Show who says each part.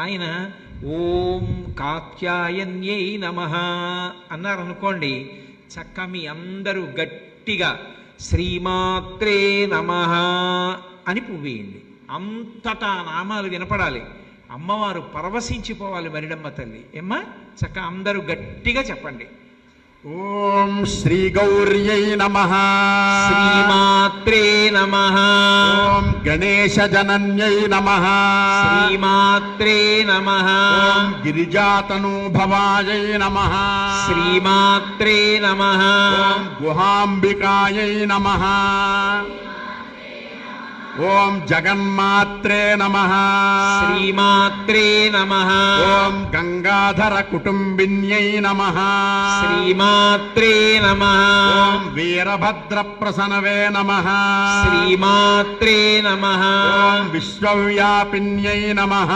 Speaker 1: ఆయన ఓం కాత్యాయన్యై నమః అన్నారనుకోండి, చక్క మీ అందరూ గట్టిగా శ్రీమాత్రే నమః అని పువ్వేయండి. అంతటా నామాలు వినపడాలి, అమ్మవారు పరవశించిపోవాలి మరిడమ్మ తల్లి. ఏమ్మా చక్క అందరూ గట్టిగా చెప్పండి.
Speaker 2: ఓం శ్రీ గౌర్యై నమః,
Speaker 1: శ్రీమాత్రే నమః,
Speaker 2: ఓం గణేశ జనన్యై నమః,
Speaker 1: శ్రీమాత్రే నమః,
Speaker 2: ఓం గిరిజాతనూభవాయై నమః,
Speaker 1: శ్రీమాత్రే నమః,
Speaker 2: ఓం గుహాంబికాయై నమః, ఓం జగన్మాత్రే నమః,
Speaker 1: శ్రీమాత్రే నమః,
Speaker 2: ఓం గంగాధర కుటుంబిన్యై నమః,
Speaker 1: శ్రీమాత్రే నమః,
Speaker 2: ఓం వీరభద్ర ప్రసనవే నమః,
Speaker 1: శ్రీమాత్రే నమః,
Speaker 2: ఓం విశ్వవ్యాపిన్యై నమః.